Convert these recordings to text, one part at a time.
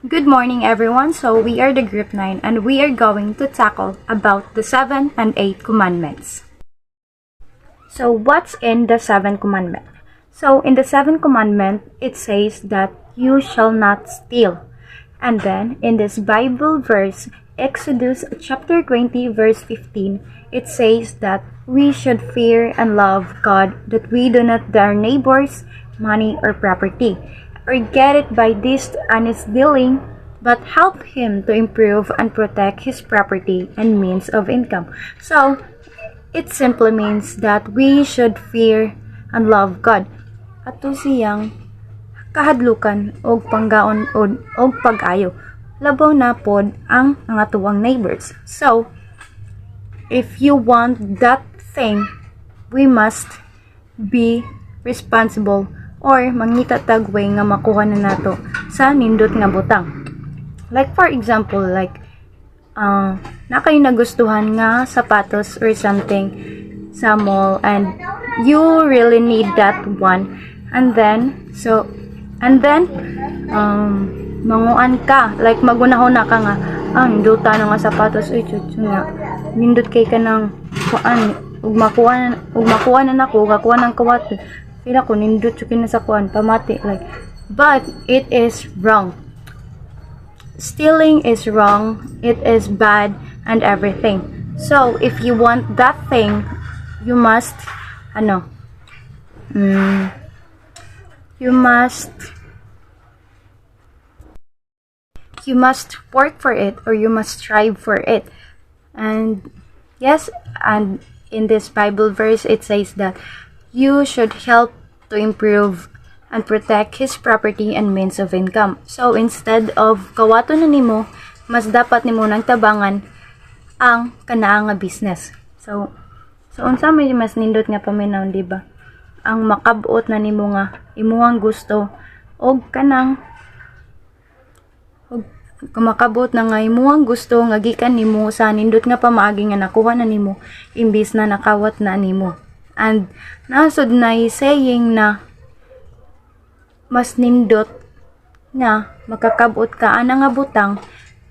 Good morning everyone. So we are the group 9 and we are going to tackle about the 7 and 8 commandments. So what's in the 7 commandment? So in the 7 commandment it says that you shall not steal. And then in this Bible verse Exodus chapter 20 verse 15 it says that we should fear and love God, that we do not dare neighbors, money or property, or get it by dishonest dealing, but help him to improve and protect his property and means of income. So, it simply means that we should fear and love God. Ato siyang kahadlukan og panggaon og pag-ayo. Labaw na pod ang mga tuwang neighbors. So, if you want that thing, we must be responsible or mangitatag way nga makuha na nato sa nindot nga butang. Like for example, na kayo nagustuhan nga sapatos or something sa mall and you really need that one, and then manguan ka, like magunahon na ka nga, ninduta na nga sapatos, uy chuchu nga, nindot kay ka ng kuan, ug makuha na nako, kakuha ng kawat, pila ko nindot chukin na sa kuan, pamati, like, but it is wrong. Stealing is wrong, it is bad and everything. So if you want that thing, you must you must work for it, or you must strive for it. And yes, and in this Bible verse it says that you should help to improve and protect his property and means of income. So instead of kawato na nimo, mas dapat nimo nang tabangan ang kanaa nga business. So unsa may mas nindot nga paminaw, di ba? Ang makabot na nimo nga imuhang gusto og makabot na nga imuhang gusto nga gikan nimo sa nindot nga pamaagi nga nakuha na nimo imbis na nakawat na nimo. And nasod na saying na mas nindot nga makakabot ka ana nga butang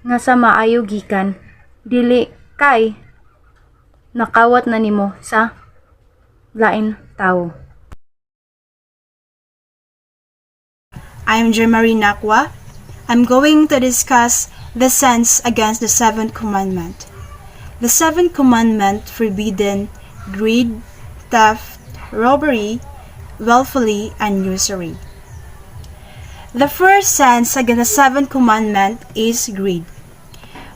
nga sa maayo gikan dili kay nakawat na nimo sa lain tawo. I'm Jermarie Nakwa. I'm going to discuss the sins against the 7th commandment. The 7th commandment forbidden greed, theft, robbery, willfully, and usury. The first sins against the 7th commandment is greed.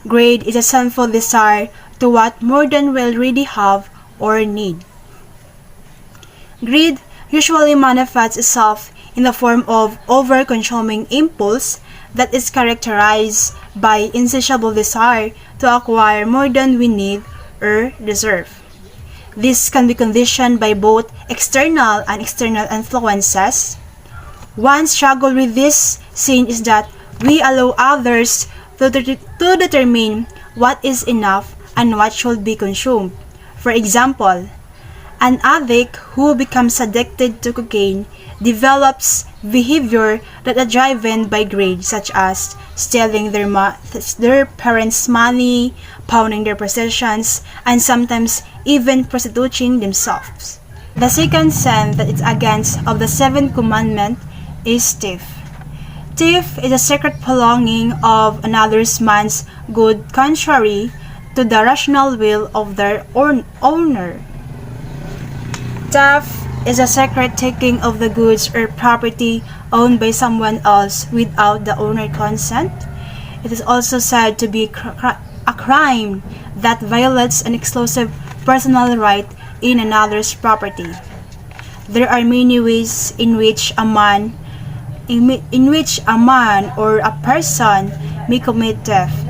Greed is a sinful desire to what more than we already have or need. Greed usually manifests itself in the form of over-consuming impulse that is characterized by insatiable desire to acquire more than we need or deserve. This can be conditioned by both external and external influences. One struggle with this sin is that we allow others to determine what is enough and what should be consumed. For example, an addict who becomes addicted to cocaine develops behavior that are driven by greed, such as stealing their parents' money, pawning their possessions, and sometimes even prostituting themselves. The second sin that is against of the 7th commandment is thief. Thief is a secret belonging of another man's good contrary to the rational will of their owner. Theft is a secret taking of the goods or property owned by someone else without the owner's consent. It is also said to be a crime that violates an exclusive personal right in another's property. There are many ways in which a man or a person may commit theft,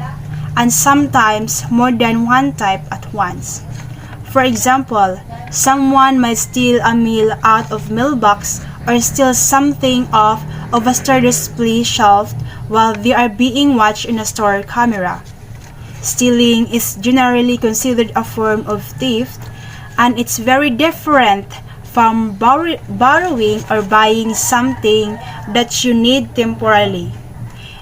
and sometimes more than one type at once. For example, someone might steal a meal out of mailbox or steal something off of a store display shelf while they are being watched in a store camera. Stealing is generally considered a form of theft, and it's very different from borrowing or buying something that you need temporarily.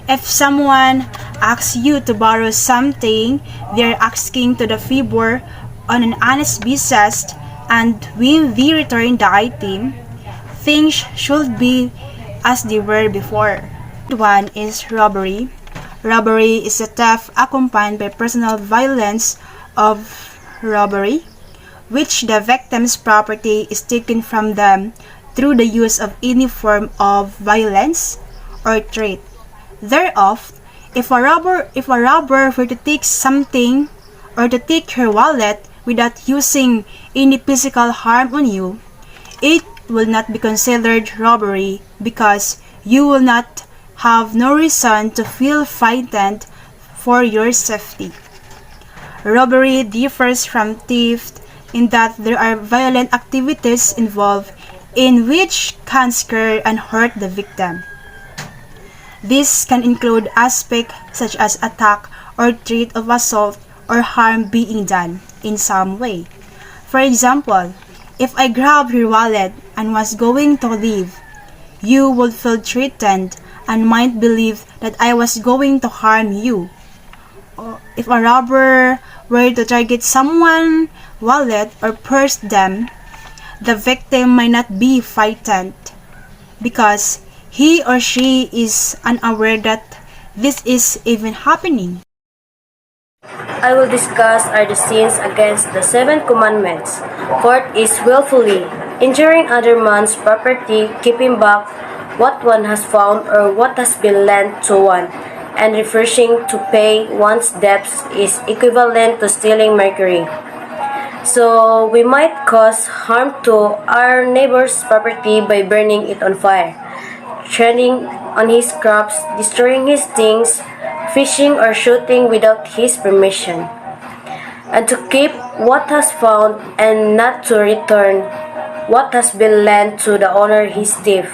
If someone asks you to borrow something, they're asking to the favor on an honest basis, and when they return the item, things should be as they were before. One is robbery. Robbery is a theft accompanied by personal violence of robbery, which the victim's property is taken from them through the use of any form of violence or threat. Thereof, if a robber were to take something or to take your wallet without using any physical harm on you, it will not be considered robbery because you will not have no reason to feel frightened for your safety. Robbery differs from theft in that there are violent activities involved in which can scare and hurt the victim. This can include aspects such as attack or threat of assault or harm being done in some way. For example, if I grab your wallet and was going to leave, you would feel threatened and might believe that I was going to harm you. Or if a robber were to target someone's wallet or purse them, the victim might not be frightened because he or she is unaware that this is even happening. I will discuss are the sins against the seven commandments. Fourth is willfully injuring other man's property, keeping back what one has found or what has been lent to one, and refusing to pay one's debts is equivalent to stealing mercury. So we might cause harm to our neighbor's property by burning it on fire, treading on his crops, destroying his things, fishing or shooting without his permission, and to keep what has found and not to return what has been lent to the owner his thief.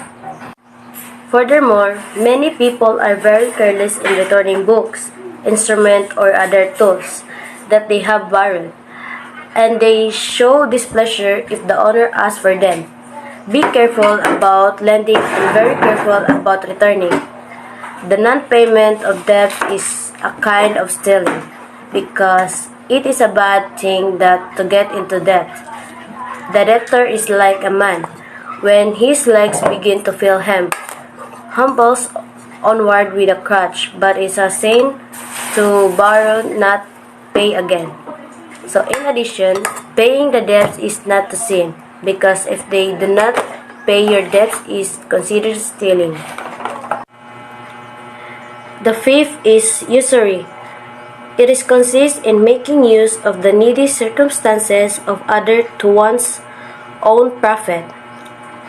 Furthermore, many people are very careless in returning books, instruments, or other tools that they have borrowed, and they show displeasure if the owner asks for them. Be careful about lending and very careful about returning. The non-payment of debt is a kind of stealing because it is a bad thing that to get into debt. The debtor is like a man. When his legs begin to feel him, humbles onward with a crutch, but is a sin to borrow, not pay again. So in addition, paying the debts is not a sin, because if they do not pay your debts is considered stealing. The fifth is usury. It is consists in making use of the needy circumstances of others to one's own profit.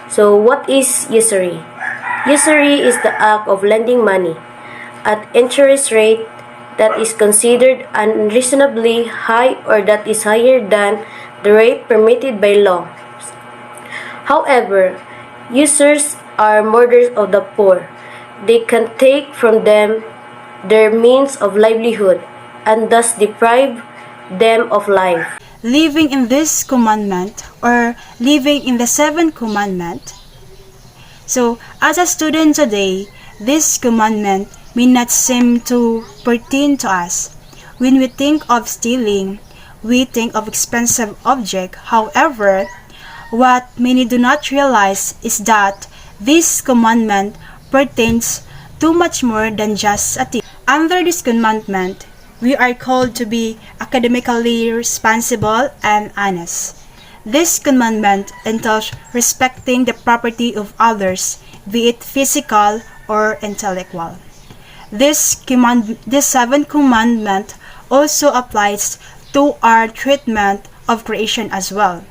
So what is usury? Usury is the act of lending money at interest rate that is considered unreasonably high or that is higher than the rate permitted by law. However, users are murderers of the poor. They can take from them their means of livelihood and thus deprive them of life. Living in this commandment or living in the seventh commandment. So, as a student today, this commandment may not seem to pertain to us. When we think of stealing, we think of expensive object. However, what many do not realize is that this commandment pertains to much more than just a thief. Under this commandment, we are called to be academically responsible and honest. This commandment entails respecting the property of others, be it physical or intellectual. This seventh commandment also applies to our treatment of creation as well.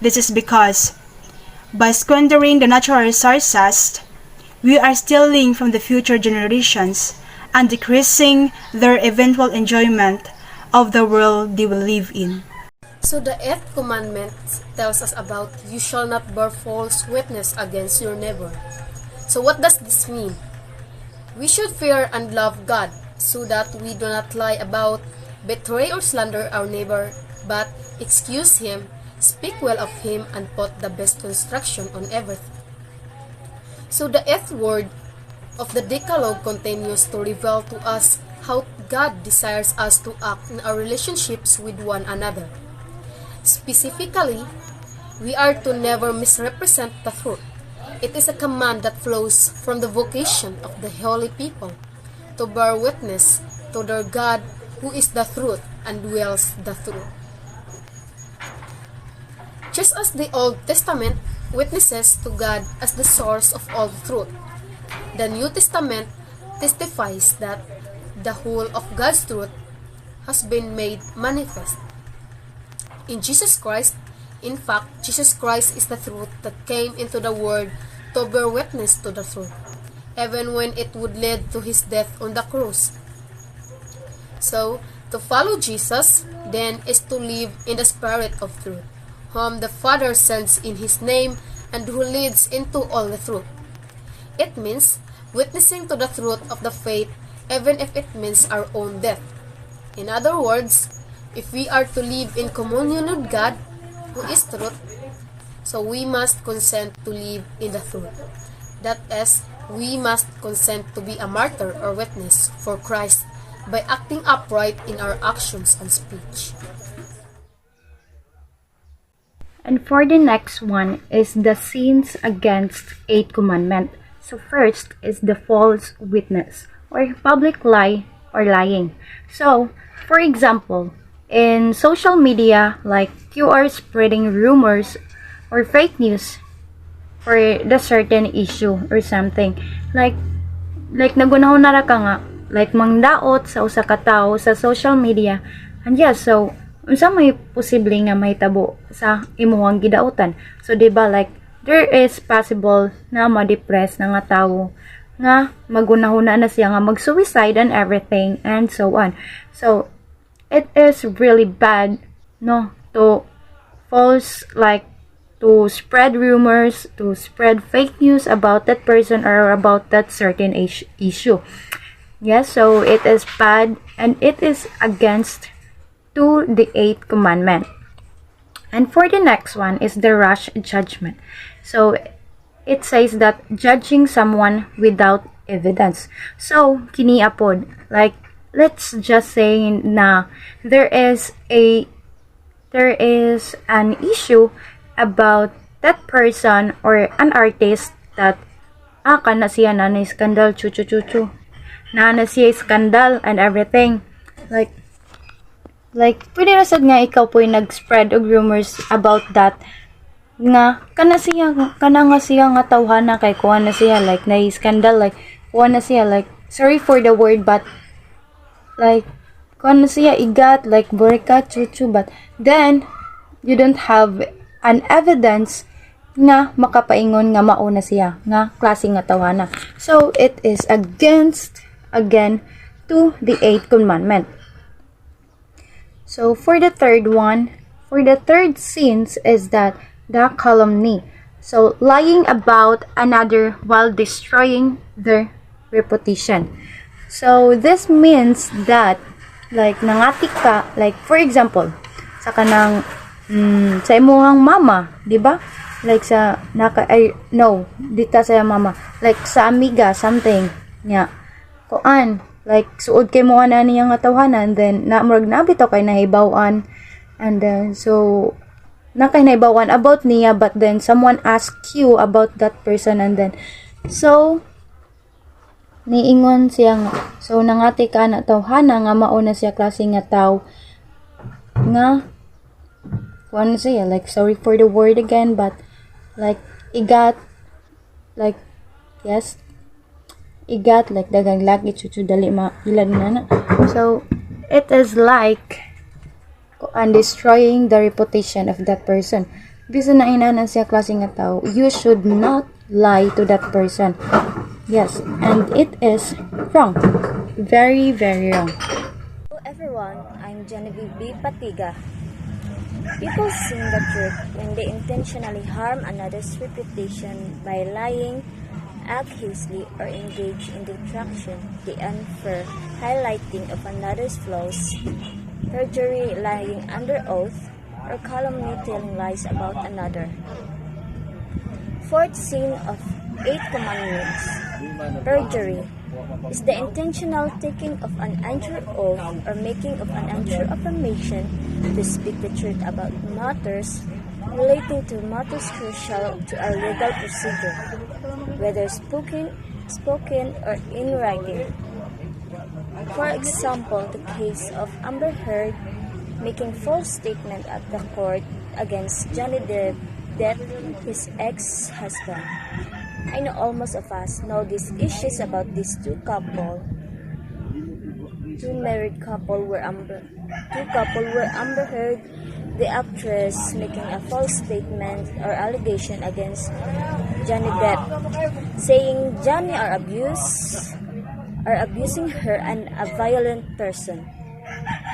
This is because by squandering the natural resources, we are stealing from the future generations and decreasing their eventual enjoyment of the world they will live in. So the eighth commandment tells us about you shall not bear false witness against your neighbor. So what does this mean? We should fear and love God so that we do not lie about, betray or slander our neighbor, but excuse him, speak well of him, and put the best construction on everything. So the eighth word of the Decalogue continues to reveal to us how God desires us to act in our relationships with one another. Specifically, we are to never misrepresent the truth. It is a command that flows from the vocation of the holy people to bear witness to their God who is the truth and dwells the truth. Just as the Old Testament witnesses to God as the source of all truth, the New Testament testifies that the whole of God's truth has been made manifest in Jesus Christ. In fact, Jesus Christ is the truth that came into the world to bear witness to the truth, even when it would lead to his death on the cross. So, to follow Jesus, then, is to live in the spirit of truth, whom the Father sends in his name and who leads into all the truth. It means witnessing to the truth of the faith, even if it means our own death. In other words, if we are to live in communion with God, who is truth, so we must consent to live in the truth. That is, we must consent to be a martyr or witness for Christ by acting upright in our actions and speech. And for the next one is the sins against eighth commandment. So first is the false witness or public lie or lying. So, for example, in social media, like you are spreading rumors or fake news for the certain issue or something. Like nagunahon na ra ka nga, like mangdaot sa usa ka tawo sa social media. And yes, so unsa may posible nga mahitabo sa imuhang gidaotan. So diba, like there is possible na ma-depress na nga tawo nga magunahuna na siya nga mag-suicide and everything and so on. So it is really bad, no, to to spread rumors, to spread fake news about that person or about that certain issue. Yes, so it is bad and it is against to the eighth commandment. And for the next one is the rash judgment. So it says that judging someone without evidence. So kini apod, like let's just say na there is an issue about that person or an artist that kana siya na scandal chuchu na siya scandal and everything, like pwede na sad nga ikaw po nag-spread og rumors about that nga kana nga siya nga tawhana kay kuha na siya like na scandal, like kuha na siya, like sorry for the word, but like kuha na siya igat like burka chuchu, but then you don't have an evidence nga makapaingon nga mauna siya nga klase nga tawhana. So it is against again to the eighth commandment. So for the third sins is that the calumny. So lying about another while destroying their reputation. So this means that like nangatik ka, like for example sa kanang sa imuhang mama, di ba? Like sa dita sa mama, like sa amiga something nya. Kuan like suod kay mo ana niya nga tawhanan, then murag nabitaw kay nahibaw-an, and then so kay nahibaw-an about niya, but then someone asked you about that person, and then so niingon siya nga, so nangati ka na tawhana nga mauna siya klase nga taw nga kuan siya, like sorry for the word again, but like igat like dagang lagi chuchu dali ilan na. So it is like destroying the reputation of that person. Bisan na inanan siya klase nga tao, you should not lie to that person. Yes, and it is wrong, very very wrong. Hello everyone, I'm Genevieve B. Patiga. People sing the truth when they intentionally harm another's reputation by lying, act hastily, or engage in detraction, the unfair highlighting of another's flaws, perjury, lying under oath, or calumny, telling lies about another. Fourth sin of 8 commandments Perjury is the intentional taking of an untrue oath or making of an untrue affirmation to speak the truth about matters relating to matters crucial to our legal procedure, whether spoken or in writing. For example, the case of Amber Heard making false statement at the court against Johnny Depp, his ex-husband. I know almost of us know these issues about these two married couple were Amber Heard, the actress, making a false statement or allegation against Johnny Depp, saying Johnny are abusing her and a violent person.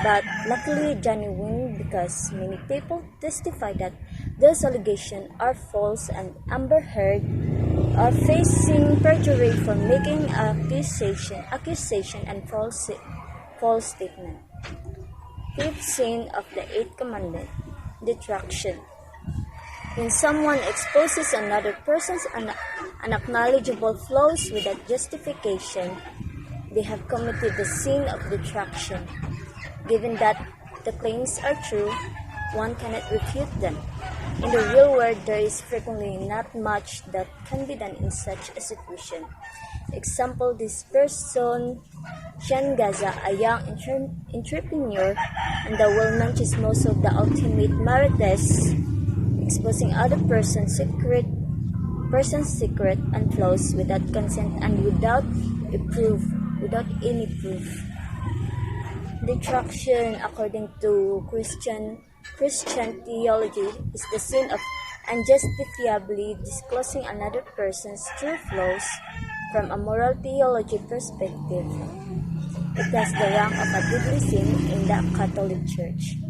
But luckily, Johnny won because many people testify that those allegations are false, and Amber Heard are facing perjury for making accusation and false statement. Fifth sin of the Eighth Commandment: detraction. When someone exposes another person's unacknowledgeable flaws without justification, they have committed the sin of detraction. Given that the claims are true, one cannot refute them. In the real world, there is frequently not much that can be done in such a situation. Example, this person, Sean Gaza, a young entrepreneur and the woman chismoso of the ultimate marites, exposing other person's secret and flaws without consent and without any proof. Detraction, according to Christian theology, is the sin of unjustifiably disclosing another person's true flaws from a moral theology perspective. It has the rank of a deadly sin in the Catholic Church.